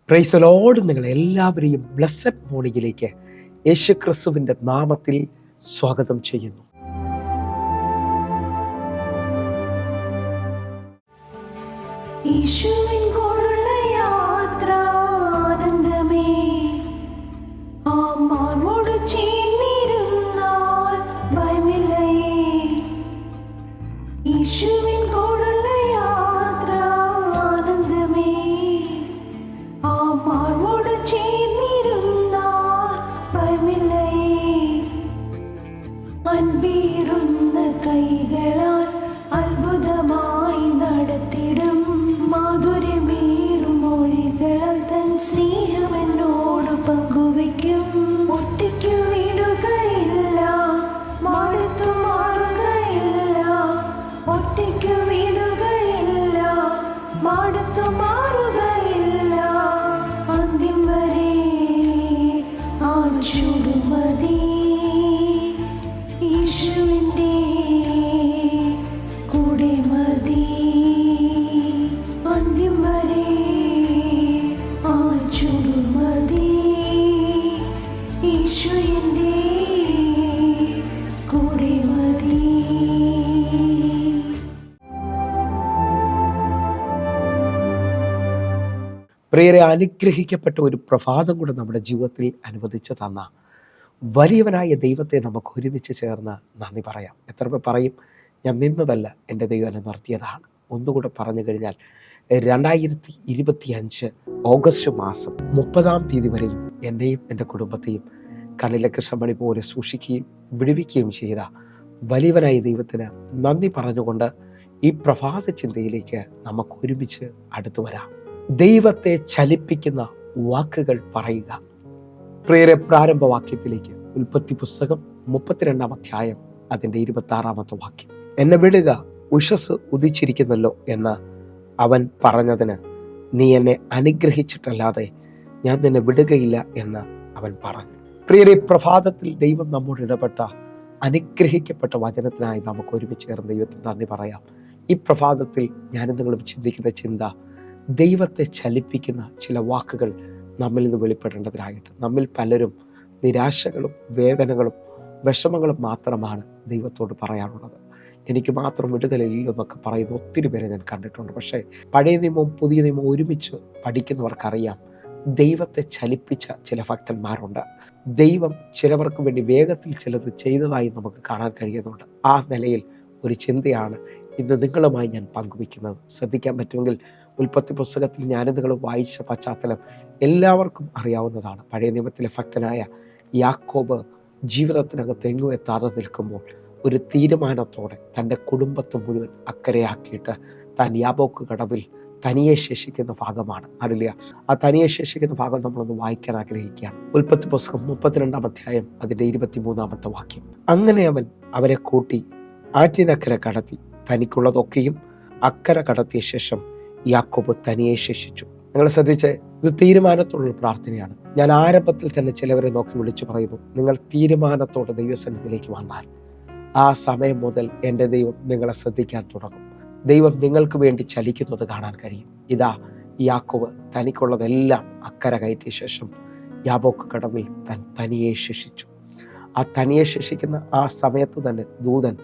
Praise the Lord. നിങ്ങൾ എല്ലാവരെയും blessed മോർണിംഗിലേക്ക് യേശു ക്രിസ്തുവിൻ്റെ നാമത്തിൽ സ്വാഗതം ചെയ്യുന്നു. യേശുവിൻ കൂടെയുള്ള യാത്ര ആനന്ദമേ, ആ മാർവോട് ചേർന്നിരുന്നാൽ ഭയമില്ലയേ. യേശുവിൻ കൂടെയുള്ള യാത്ര ആനന്ദമേ, ആ മാർവോട് ചേർന്നിരുന്നാൽ ഭയമില്ലയേ. അൻപീറുന്ന കൈകളാൽ അത്ഭുതമായി നടത്തിടും മാധുര്യമേറും മൊഴികളാൽ തൻ സ്നേഹം എന്നോട് പങ്കുവയ്ക്കും. ഒറ്റയ്ക്കു വിടുകയില്ല, മടുത്തു മാറുകയില്ല. ഒറ്റയ്ക്കു വിടുകയില്ല, മടുത്തു മാറുകയില്ല. അന്ത്യം വരെ ആ ചുടുമതി യേശുവിൻ്റെ കൂടെ മതി. അന്ത്യം വരെ ആ ചുടുമതി യേശുവിൻ്റെ കൂടെ മതി. പ്രിയരെ, അനുഗ്രഹിക്കപ്പെട്ട ഒരു പ്രഭാതം കൂടെ നമ്മുടെ ജീവിതത്തിൽ അനുവദിച്ചു തന്ന വലിയവനായ ദൈവത്തെ നമുക്ക് ഒരുമിച്ച് ചേർന്ന് നന്ദി പറയാം. എത്ര പേർ പറയും, ഞാൻ നിന്നതല്ല, എൻ്റെ ദൈവം എന്നെ നിർത്തിയതാണ്? ഒന്നുകൂടെ പറഞ്ഞു കഴിഞ്ഞാൽ 2025 ഓഗസ്റ്റ് മാസം 30 വരെയും എന്നെയും എൻ്റെ കുടുംബത്തെയും കണ്ണിലെ കൃഷ്ണമണി പോലെ സൂക്ഷിക്കുകയും വിടുവിക്കുകയും ചെയ്ത വലിയവനായ ദൈവത്തിന് നന്ദി പറഞ്ഞുകൊണ്ട് ഈ പ്രഭാത ചിന്തയിലേക്ക് നമുക്ക് ഒരുമിച്ച് അടുത്തു വരാം. ദൈവത്തെ ചലിപ്പിക്കുന്ന വാക്കുകൾ പറയുക. പ്രിയരെ, പ്രാരംഭവാക്യത്തിലേക്ക് ഉൽപ്പത്തി പുസ്തകം 32 അധ്യായം അതിൻ്റെ 26 വാക്യം. എന്നെ വിടുക, ഉഷസ് ഉദിച്ചിരിക്കുന്നല്ലോ എന്ന് അവൻ പറഞ്ഞതിന് നീ എന്നെ അനുഗ്രഹിച്ചിട്ടല്ലാതെ ഞാൻ നിന്നെ വിടുകയില്ല എന്ന് അവൻ പറഞ്ഞു. പ്രിയരെ, പ്രഭാതത്തിൽ ദൈവം നമ്മോട് ഇടപെട്ട അനുഗ്രഹിക്കപ്പെട്ട വചനത്തിനായി നമുക്ക് ഒരുമിച്ച് ചേർന്ന് ദൈവത്തിന് നന്ദി പറയാം. ഈ പ്രഭാതത്തിൽ ഞാനും നിങ്ങളും ചിന്തിക്കുന്ന ചിന്ത, ദൈവത്തെ ചലിപ്പിക്കുന്ന ചില വാക്കുകൾ നമ്മിൽ നിന്ന് വെളിപ്പെടേണ്ടതിനായിട്ട്. നമ്മിൽ പലരും നിരാശകളും വേദനകളും വിഷമങ്ങളും മാത്രമാണ് ദൈവത്തോട് പറയാനുള്ളത്. എനിക്ക് മാത്രം വിടുതലില്ലെന്നൊക്കെ പറയുന്ന ഒത്തിരി പേരെ ഞാൻ കണ്ടിട്ടുണ്ട്. പക്ഷേ പഴയ നിയമവും പുതിയ നിയമവും ഒരുമിച്ച് പഠിക്കുന്നവർക്കറിയാം, ദൈവത്തെ ചലിപ്പിച്ച ചില ഭക്തന്മാരുണ്ട്. ദൈവം ചിലവർക്ക് വേണ്ടി വേഗത്തിൽ ചിലത് ചെയ്തതായി നമുക്ക് കാണാൻ കഴിയുന്നുണ്ട്. ആ നിലയിൽ ഒരു ചിന്തയാണ് ഇന്ന് നിങ്ങളുമായി ഞാൻ പങ്കുവയ്ക്കുന്നത്. ശ്രദ്ധിക്കാൻ പറ്റുമെങ്കിൽ ഉൽപ്പത്തി പുസ്തകത്തിൽ ഞാനും നിങ്ങൾ വായിച്ച പശ്ചാത്തലം എല്ലാവർക്കും അറിയാവുന്നതാണ്. പഴയ നിയമത്തിലെ ഭക്തനായ യാക്കോബ് ജീവിതത്തിനകത്ത് എങ്ങും എത്താതെ നിൽക്കുമ്പോൾ ഒരു തീരുമാനത്തോടെ തൻ്റെ കുടുംബത്തെ മുഴുവൻ അക്കരയാക്കിയിട്ട് താൻ യാബോക്ക് കടവിൽ തനിയെ ശേഷിക്കുന്ന ഭാഗമാണ്. അതില്ല, ആ തനിയെ ശേഷിക്കുന്ന ഭാഗം നമ്മളൊന്ന് വായിക്കാൻ ആഗ്രഹിക്കുകയാണ്. ഉൽപ്പത്തി പുസ്തകം 32 അധ്യായം അതിൻ്റെ 23 വാക്യം. അങ്ങനെ അവൻ അവരെ കൂട്ടി ആറ്റിനക്കര കടത്തി, തനിക്കുള്ളതൊക്കെയും അക്കര കടത്തിയ ശേഷം യാക്കോബ് തനിയെ ശേഷിച്ചു. നിങ്ങൾ ശ്രദ്ധിച്ച്, ഇത് തീരുമാനത്തോടുള്ള പ്രാർത്ഥനയാണ്. ഞാൻ ആരംഭത്തിൽ തന്നെ ചിലവരെ നോക്കി വിളിച്ചു പറയുന്നു, നിങ്ങൾ തീരുമാനത്തോടെ ദൈവസന്നിധിയിലേക്ക് വന്നാൽ ആ സമയം മുതൽ എൻ്റെ ദൈവം നിങ്ങളെ ശ്രദ്ധിക്കാൻ തുടങ്ങും. ദൈവം നിങ്ങൾക്ക് വേണ്ടി ചലിക്കുന്നത് കാണാൻ കഴിയും. ഇതാ, യാക്കോബ് തനിക്കുള്ളതെല്ലാം അക്കര കയറ്റിയ ശേഷം യാബോക്ക് കടവിൽ തനിയെ ശേഷിച്ചു. ആ തനിയെ ശേഷിക്കുന്ന ആ സമയത്ത് തന്നെ ദൂതൻ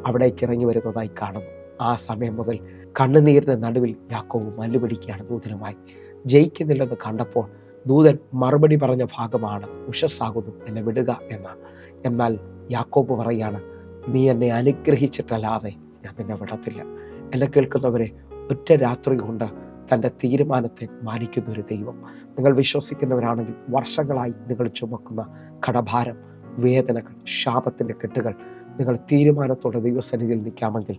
അവിടേക്ക് ഇറങ്ങി വരുന്നതായി കാണുന്നു. ആ സമയം മുതൽ കണ്ണുനീരിൻ്റെ നടുവിൽ യാക്കോബ് മല്ലുപിടിക്കുകയാണ് ദൂതനുമായി. ജയിക്കുന്നില്ലെന്ന് കണ്ടപ്പോൾ ദൂതൻ മറുപടി പറഞ്ഞ ഭാഗമാണ്, ഉഷസ്സാകുന്നു, എന്നെ വിടുക എന്ന. എന്നാൽ യാക്കോബ് പറയാണ്, നീ എന്നെ അനുഗ്രഹിച്ചിട്ടല്ലാതെ ഞാൻ നിന്നെ വിടത്തില്ല. എന്നെ കേൾക്കുന്നവരെ, ഒറ്റ രാത്രി കൊണ്ട് തൻ്റെ തീരുമാനത്തെ മാനിക്കുന്ന ഒരു ദൈവം. നിങ്ങൾ വിശ്വസിക്കുന്നവരാണെങ്കിൽ വർഷങ്ങളായി നിങ്ങൾ ചുമക്കുന്ന കടഭാരം, വേദനകൾ, ശാപത്തിൻ്റെ കെട്ടുകൾ, നിങ്ങൾ തീരുമാനത്തോടെ ദൈവസന്നിധിയിൽ നിൽക്കാമെങ്കിൽ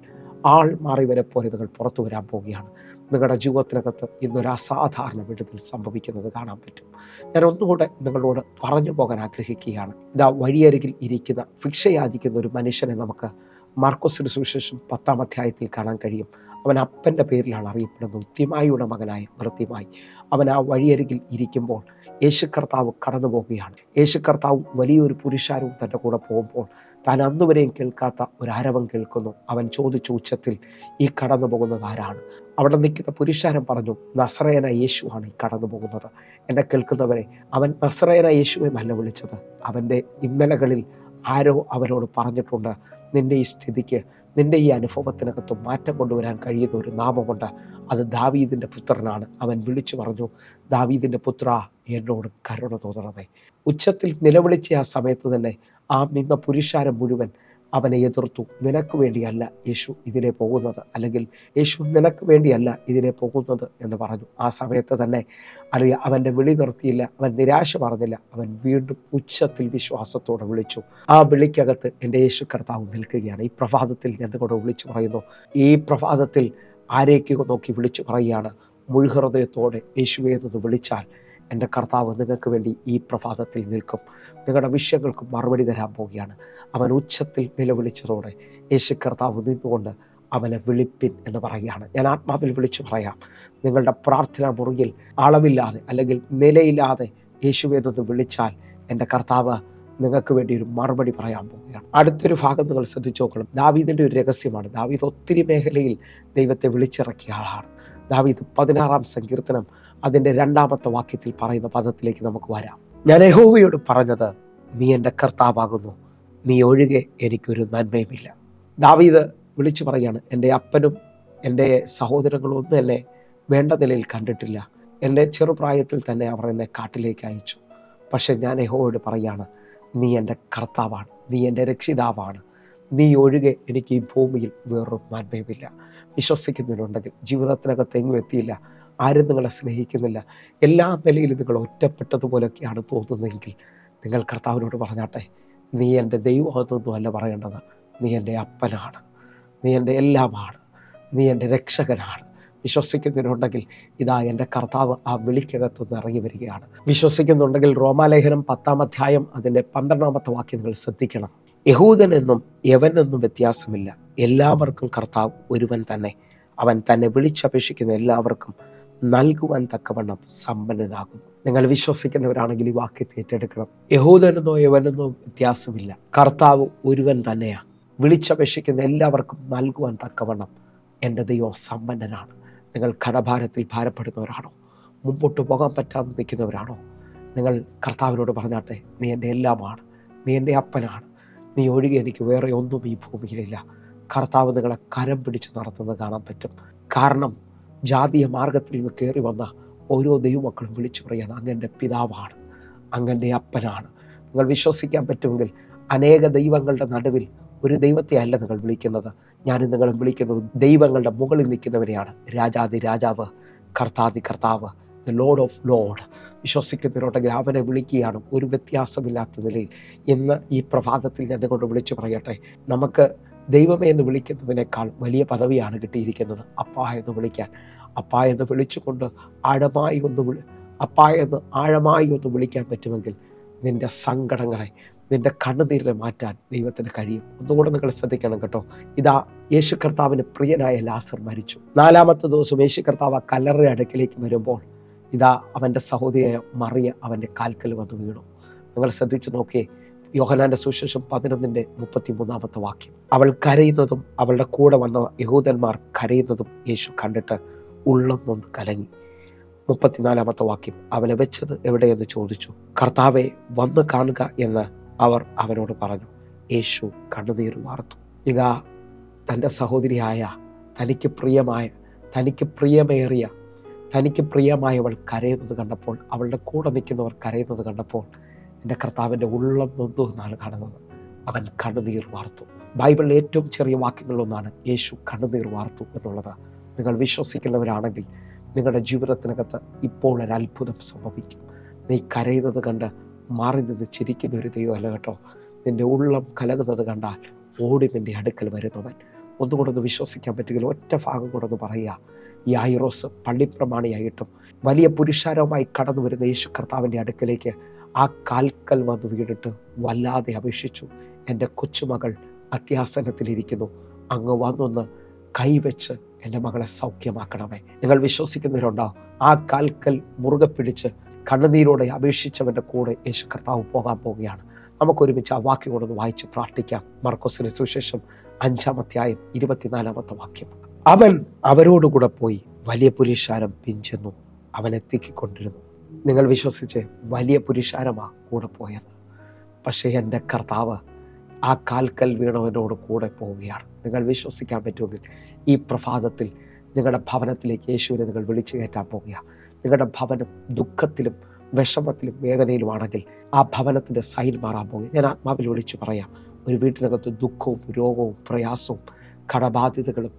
ആൾ മാറിവരെ പോലെ നിങ്ങൾ പുറത്തു വരാൻ പോവുകയാണ്. നിങ്ങളുടെ ജീവിതത്തിനകത്ത് ഇന്നൊരു അസാധാരണ വിടുതൽ സംഭവിക്കുന്നത് കാണാൻ പറ്റും. ഞാൻ ഒന്നുകൂടെ നിങ്ങളോട് പറഞ്ഞു പോകാൻ ആഗ്രഹിക്കുകയാണ്. ഇതാ, വഴിയരികിൽ ഇരിക്കുന്ന ഭിക്ഷ യാചിക്കുന്ന ഒരു മനുഷ്യനെ നമുക്ക് മാർക്കോസിന്റെ സുവിശേഷം 10 അധ്യായത്തിൽ കാണാൻ കഴിയും. അവൻ അപ്പൻ്റെ പേരിലാണ് അറിയപ്പെടുന്നത്, തിമായിയുടെ മകനായ വൃത്തിമായി. അവൻ ആ വഴിയരികിൽ ഇരിക്കുമ്പോൾ യേശു കർത്താവ് കടന്നു പോവുകയാണ്. യേശു കർത്താവ് വലിയൊരു പുരുഷാരവും തൻ്റെ കൂടെ പോകുമ്പോൾ താൻ അന്നുവരെയും കേൾക്കാത്ത ഒരു ആരവം കേൾക്കുന്നു. അവൻ ചോദിച്ചു ഉച്ചത്തിൽ, ഈ കടന്നു പോകുന്നത് ആരാണ്? അവിടെ നിൽക്കുന്ന പുരുഷാരം പറഞ്ഞു, നസറേയനായ യേശുവാണ് ഈ കടന്നു പോകുന്നത്. എന്നെ കേൾക്കുന്നവരെ, അവൻ നസറേയനായ യേശുവെ അല്ല വിളിച്ചത്. അവൻ്റെ ഇന്നലകളിൽ ആരോ അവനോട് പറഞ്ഞിട്ടുണ്ട്, നിൻ്റെ ഈ സ്ഥിതിക്ക്, നിൻ്റെ ഈ അനുഭവത്തിനകത്ത് മാറ്റം കൊണ്ടുവരാൻ കഴിയുന്ന ഒരു നാമമുണ്ട്. അത് ദാവീദിൻ്റെ പുത്രനാണ്. അവൻ വിളിച്ചു പറഞ്ഞു, ദാവീദിൻ്റെ പുത്രാ, എന്നോട് കരുണ തോന്നണമേ. ഉച്ചത്തിൽ നിലവിളിച്ച ആ സമയത്ത് തന്നെ ആ നിന്ന പുരുഷാരം മുഴുവൻ അവനെ എതിർത്തു. നിനക്ക് വേണ്ടിയല്ല യേശു ഇതിലെ പോകുന്നത്, അല്ലെങ്കിൽ യേശു നിനക്ക് വേണ്ടിയല്ല ഇതിലെ പോകുന്നത് എന്ന് പറഞ്ഞു. ആ സമയത്ത് തന്നെ അല്ലെങ്കിൽ അവൻ്റെ വിളി നിർത്തിയില്ല, അവൻ നിരാശ പറഞ്ഞില്ല. അവൻ വീണ്ടും ഉച്ചത്തിൽ വിശ്വാസത്തോടെ വിളിച്ചു. ആ വിളിക്കകത്ത് എൻ്റെ യേശു കർത്താവ് നിൽക്കുകയാണ്. ഈ പ്രഭാതത്തിൽ ഞാൻ കൂടെ വിളിച്ചു പറയുന്നു. ഈ പ്രഭാതത്തിൽ ആരേക്കോ നോക്കി വിളിച്ചു പറയുകയാണ്, മുഴുഹൃദയത്തോടെ യേശുവേ എന്ന് വിളിച്ചാൽ എൻ്റെ കർത്താവ് നിങ്ങൾക്ക് വേണ്ടി ഈ പ്രഭാതത്തിൽ നിൽക്കും. നിങ്ങളുടെ വിഷയങ്ങൾക്ക് മറുപടി തരാൻ പോവുകയാണ്. അവൻ ഉച്ചത്തിൽ നിലവിളിച്ചതോടെ യേശു കർത്താവ് നിന്നുകൊണ്ട് അവനെ വിളിപ്പിൻ എന്ന് പറയുകയാണ്. ഞാൻ ആത്മാവിൽ വിളിച്ചു പറയാം, നിങ്ങളുടെ പ്രാർത്ഥനാ മുറിയിൽ അളവില്ലാതെ അല്ലെങ്കിൽ നിലയില്ലാതെ യേശുവേ എന്ന് വിളിച്ചാൽ എൻ്റെ കർത്താവ് നിങ്ങൾക്ക് വേണ്ടി ഒരു മറുപടി പറയാൻ പോവുകയാണ്. അടുത്തൊരു ഭാഗം നിങ്ങൾ ശ്രദ്ധിച്ചു നോക്കണം. ദാവീദിൻ്റെ ഒരു രഹസ്യമാണ്. ദാവീദ് ഒത്തിരി മേഖലയിൽ ദൈവത്തെ വിളിച്ചിറക്കിയ ആളാണ്. ദാവീദ് 16-ാം സങ്കീർത്തനം അതിൻ്റെ 2-ാമത്തെ വാക്യത്തിൽ പറയുന്ന പദത്തിലേക്ക് നമുക്ക് വരാം. ഞാൻ യഹോവയോട് പറഞ്ഞത്, നീ എൻ്റെ കർത്താവാകുന്നു, നീ ഒഴികെ എനിക്കൊരു നന്മയുമില്ല. ദാവീദ് വിളിച്ചു പറയാണ്, എൻ്റെ അപ്പനും എൻ്റെ സഹോദരങ്ങളും ഒന്നും എന്നെ വേണ്ട നിലയിൽ കണ്ടിട്ടില്ല. എൻ്റെ ചെറുപ്രായത്തിൽ തന്നെ അവർ എന്നെ കാട്ടിലേക്ക് അയച്ചു. പക്ഷെ ഞാൻ യഹോവയോട് പറയാണ്, നീ എൻ്റെ കർത്താവാണ്, നീ എൻ്റെ രക്ഷിതാവാണ്, നീ ഒഴികെ എനിക്ക് ഈ ഭൂമിയിൽ വേറൊരു നന്മയുമില്ല. വിശ്വസിക്കുന്നതിനുണ്ടെങ്കിൽ ജീവിതത്തിനകത്ത് എങ്ങും എത്തിയില്ല, ആരും നിങ്ങളെ സ്നേഹിക്കുന്നില്ല, എല്ലാ നിലയിലും നിങ്ങൾ ഒറ്റപ്പെട്ടതുപോലെയൊക്കെയാണ് തോന്നുന്നതെങ്കിൽ നിങ്ങൾ കർത്താവിനോട് പറഞ്ഞാട്ടെ, നീ എൻ്റെ ദൈവമൊന്നും അല്ല പറയേണ്ടത്, നീ എൻ്റെ അപ്പനാണ്, നീ എൻ്റെ എല്ലാമാണ്, നീ എൻ്റെ രക്ഷകനാണ്. വിശ്വസിക്കുന്നതിനുണ്ടെങ്കിൽ ഇതാ എൻ്റെ കർത്താവ് ആ വിളിക്കകത്തുനിന്ന് ഇറങ്ങി വരികയാണ്. വിശ്വസിക്കുന്നുണ്ടെങ്കിൽ റോമാലേഖനം 10-ാം അധ്യായം അതിൻ്റെ 12-ാമത്തെ വാക്യം നിങ്ങൾ ശ്രദ്ധിക്കണം. യഹൂദനെന്നും യവനെന്നും വ്യത്യാസമില്ല, എല്ലാവർക്കും കർത്താവ് ഒരുവൻ തന്നെ. അവൻ തന്നെ വിളിച്ചപേക്ഷിക്കുന്ന എല്ലാവർക്കും നൽകുവാൻ തക്കവണ്ണം സമ്പന്നനാകുന്നു. നിങ്ങൾ വിശ്വസിക്കുന്നവരാണെങ്കിൽ ഈ വാക്യത്തെ ഏറ്റെടുക്കണം. യഹൂദനെന്നോ യവനെന്നോ വ്യത്യാസമില്ല, കർത്താവ് ഒരുവൻ തന്നെയാണ്. വിളിച്ചപേക്ഷിക്കുന്ന എല്ലാവർക്കും നൽകുവാൻ തക്കവണ്ണം എൻ്റെ ദൈവം സമ്പന്നനാണ്. നിങ്ങൾ കടഭാരത്തിൽ ഭാരപ്പെടുന്നവരാണോ? മുമ്പോട്ട് പോകാൻ പറ്റാതെ നിൽക്കുന്നവരാണോ? നിങ്ങൾ കർത്താവിനോട് പറഞ്ഞാട്ടെ, നീ എൻ്റെ എല്ലാമാണ്, നീ എൻ്റെ അപ്പനാണ്, നീ ഒഴികെ എനിക്ക് വേറെ ഒന്നും ഈ ഭൂമിയിലില്ല. കർത്താവ് നിങ്ങളെ കരം പിടിച്ച് നടത്തുന്നത് കാണാൻ പറ്റും. കാരണം ജാതീയ മാർഗത്തിൽ നിന്ന് കയറി വന്ന ഓരോ ദൈവമക്കളും വിളിച്ചു പറയാണ്, അങ്ങൻ്റെ പിതാവാണ്, അങ്ങൻ്റെ അപ്പനാണ്. നിങ്ങൾ വിശ്വസിക്കാൻ പറ്റുമെങ്കിൽ അനേക ദൈവങ്ങളുടെ നടുവിൽ ഒരു ദൈവത്തെ അല്ല നിങ്ങൾ വിളിക്കുന്നത്. ഞാനും നിങ്ങളും വിളിക്കുന്നത് ദൈവങ്ങളുടെ മുകളിൽ നിൽക്കുന്നവരെയാണ്. രാജാതി രാജാവ്, കർത്താതി കർത്താവ്, ദ ലോർഡ് ഓഫ് ലോർഡ്. വിശ്വസിക്കുന്നവരുണ്ടെങ്കിൽ അവനെ വിളിക്കുകയാണ് ഒരു വ്യത്യാസമില്ലാത്ത നിലയിൽ. ഇന്ന് ഈ പ്രഭാതത്തിൽ ഞാൻ കൊണ്ട് വിളിച്ചു പറയട്ടെ, നമുക്ക് ദൈവമേ എന്ന് വിളിക്കുന്നതിനേക്കാൾ വലിയ പദവിയാണ് കിട്ടിയിരിക്കുന്നത്. അപ്പാ എന്ന് വിളിക്കാൻ. അപ്പാ എന്ന് വിളിച്ചുകൊണ്ട് ആഴമായി ഒന്ന് വിളിക്കാൻ പറ്റുമെങ്കിൽ നിൻ്റെ സങ്കടങ്ങളെ, നിൻ്റെ കണ്ണുനീരിനെ മാറ്റാൻ ദൈവത്തിന് കഴിയും. ഒന്നുകൂടെ നിങ്ങൾ ശ്രദ്ധിക്കണം കേട്ടോ. ഇതാ യേശു കർത്താവിന് പ്രിയനായ ലാസർ മരിച്ചു. 4-ാമത്തെ ദിവസം യേശു കർത്താവ് ആ കല്ലറയുടെ അടുക്കിലേക്ക് വരുമ്പോൾ ഇതാ അവൻ്റെ സഹോദരിയായ മറിയ അവൻ്റെ കാൽക്കൽ വന്ന് വീണു. നിങ്ങൾ ശ്രദ്ധിച്ച് നോക്കിയേ, യോഹന്നാന്റെ സുവിശേഷം 11-ാമത്തെ വാക്യം. അവൾ കരയുന്നതും അവളുടെ കൂടെ വന്ന യഹൂദന്മാർ കരയുന്നതും യേശു കണ്ടിട്ട് ഉള്ളം നൊന്ന് കലങ്ങി. 34-ാമത്തെ വാക്യം. അവനെ വെച്ചത് എവിടെയെന്ന് ചോദിച്ചു. കർത്താവെ, വന്ന് കാണുക എന്ന് അവർ അവനോട് പറഞ്ഞു. യേശു കണ്ണുനീർ വാർത്തു. ഇതാ തൻ്റെ സഹോദരിയായ, തനിക്ക് പ്രിയമായവൾ കരയുന്നത് കണ്ടപ്പോൾ, അവളുടെ കൂടെ നിൽക്കുന്നവർ കരയുന്നത് കണ്ടപ്പോൾ എൻ്റെ കർത്താവിൻ്റെ ഉള്ളം നൊന്തു എന്നാണ് കാണുന്നത്. അവൻ കണ്ണുനീർ വാർത്തു. ബൈബിളിലെ ഏറ്റവും ചെറിയ വാക്യങ്ങളിലൊന്നാണ് യേശു കണ്ണുനീർ വാർത്തു എന്നുള്ളത്. നിങ്ങൾ വിശ്വസിക്കുന്നവരാണെങ്കിൽ നിങ്ങളുടെ ജീവിതത്തിനകത്ത് ഇപ്പോൾ ഒരു അത്ഭുതം സംഭവിക്കും. നീ കരയുന്നത് കണ്ട് മാറി നിന്ന് ചിരിക്കുന്ന ഒരു ദൈവമല്ല കേട്ടോ. നിൻ്റെ ഉള്ളം കലകുന്നത് കണ്ടാൽ ഓടി നിൻ്റെ അടുക്കൽ വരുന്നവൻ. ഒന്നുകൂടെ ഒന്ന് വിശ്വസിക്കാൻ പറ്റുമെങ്കിൽ ഒറ്റ ഭാഗം കൂടെ ഒന്ന് പറയുക. ഈ യായിറോസ് പള്ളിപ്രമാണിയായിട്ടും വലിയ പുരുഷാരവുമായി കടന്നു വരുന്ന യേശു കർത്താവിൻ്റെ അടുക്കലേക്ക് ആ കാൽക്കൽ വന്ന് വീണിട്ട് വല്ലാതെ അപേക്ഷിച്ചു, എൻ്റെ കൊച്ചുമകൾ അത്യാസനത്തിലിരിക്കുന്നു, അങ്ങ് വന്നൊന്ന് കൈവച്ച് എൻ്റെ മകളെ സൗഖ്യമാക്കണമേ. നിങ്ങൾ വിശ്വസിക്കുന്നവരുണ്ടാവും. ആ കാൽക്കൽ മുറുകെ പിടിച്ച് കണ്ണുനീരോടെ അപേക്ഷിച്ചവൻ്റെ കൂടെ യേശു കർത്താവ് പോകാൻ പോവുകയാണ്. നമുക്കൊരുമിച്ച് ആ വാക്യം കൊണ്ടൊന്ന് വായിച്ച് പ്രാർത്ഥിക്കാം. മർക്കോസിന് സുവിശേഷം 5-ാം അധ്യായം 24-ാമത്തെ വാക്യം. അവൻ അവരോടുകൂടെ പോയി വലിയ പുരുഷാരം പിഞ്ചെന്നു അവൻ എത്തിക്കൊണ്ടിരുന്നു. നിങ്ങൾ വിശ്വസിച്ച്, വലിയ പുരുഷാരമാണ് കൂടെ പോയത്. പക്ഷേ എൻ്റെ കർത്താവ് ആ കാൽക്കൽ വീണവനോട് കൂടെ പോവുകയാണ്. നിങ്ങൾ വിശ്വസിക്കാൻ പറ്റുമെങ്കിൽ ഈ പ്രഭാതത്തിൽ നിങ്ങളുടെ ഭവനത്തിലേക്ക് യേശുവിനെ നിങ്ങൾ വിളിച്ചു കയറ്റാൻ പോകുക. നിങ്ങളുടെ ഭവനം ദുഃഖത്തിലും വിഷമത്തിലും വേദനയിലുമാണെങ്കിൽ ആ ഭവനത്തിൻ്റെ സൈൻ മാറാൻ പോകുക. ഞാൻ ആത്മാവിൽ വിളിച്ചു പറയാം, ഒരു വീട്ടിനകത്ത് ദുഃഖവും രോഗവും പ്രയാസവും കടബാധ്യതകളും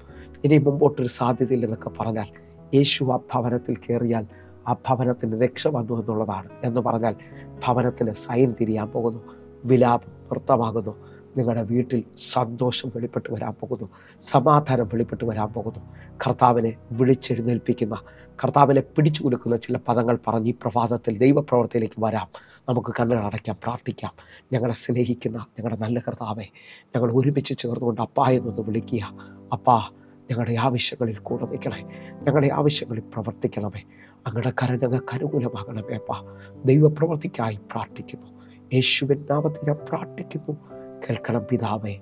ഇനി മുമ്പോട്ടൊരു സാധ്യതയില്ലെന്നൊക്കെ പറഞ്ഞാൽ, യേശു ആ ഭവനത്തിൽ കയറിയാൽ ആ ഭവനത്തിന് രക്ഷ വന്നു എന്നുള്ളതാണ്. എന്ന് പറഞ്ഞാൽ ഭവനത്തിന് സൈൻ തിരിയാൻ പോകുന്നു, വിലാപം നൃത്തമാകുന്നു, നിങ്ങളുടെ വീട്ടിൽ സന്തോഷം വെളിപ്പെട്ട് വരാൻ പോകുന്നു, സമാധാനം വെളിപ്പെട്ട് വരാൻ പോകുന്നു. കർത്താവിനെ വിളിച്ചെഴുന്നേൽപ്പിക്കുന്ന, കർത്താവിനെ പിടിച്ചു കുലുക്കുന്ന ചില പദങ്ങൾ പറഞ്ഞ് ഈ പ്രഭാതത്തിൽ ദൈവപ്രവർത്തിയിലേക്ക് വരാം. നമുക്ക് കണ്ണുകൾ അടയ്ക്കാം, പ്രാർത്ഥിക്കാം. ഞങ്ങളെ സ്നേഹിക്കുന്ന ഞങ്ങളുടെ നല്ല കർത്താവെ, ഞങ്ങൾ ഒരുമിച്ച് ചേർന്നുകൊണ്ട് അപ്പാ എന്നൊന്ന് വിളിക്കുക. അപ്പാ, ഞങ്ങളുടെ ആവശ്യങ്ങളിൽ കൂടെ നിൽക്കണേ, ഞങ്ങളുടെ ആവശ്യങ്ങളിൽ പ്രവർത്തിക്കണമേ. അങ്ങയുടെ കരം ഞങ്ങൾക്ക് അനുകൂലമാകണമേ. അപ്പാ, ദൈവപ്രവർത്തിക്കായി പ്രാർത്ഥിക്കുന്നു. യേശുവിൻ നാമത്തിൽ ഞാൻ പ്രാർത്ഥിക്കുന്നു. കേൾക്കണം പിതാവേ.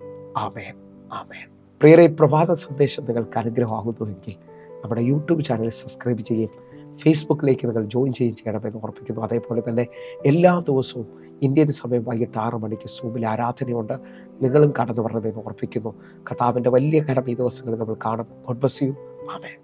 ആമേൻ, ആമേൻ. പ്രിയരെ, പ്രഭാത സന്ദേശം നിങ്ങൾക്ക് അനുഗ്രഹമാകുന്നുവെങ്കിൽ നമ്മുടെ യൂട്യൂബ് ചാനൽ സബ്സ്ക്രൈബ് ചെയ്യുകയും ഫേസ്ബുക്കിലേക്ക് നിങ്ങൾ ജോയിൻ ചെയ്യണമെന്ന് ഓർപ്പിക്കുന്നു. അതേപോലെ തന്നെ എല്ലാ ദിവസവും ഇന്ത്യൻ സമയം വൈകിട്ട് 6 മണിക്ക് സൂമിൽ ആരാധനയുണ്ട്. നിങ്ങളും കടന്നു വരണമെന്ന് ഓർപ്പിക്കുന്നു. കർത്താവിൻ്റെ വലിയ കരം ഈ ദിവസങ്ങളിൽ നമ്മൾ കാണും. God bless you. ആമേൻ.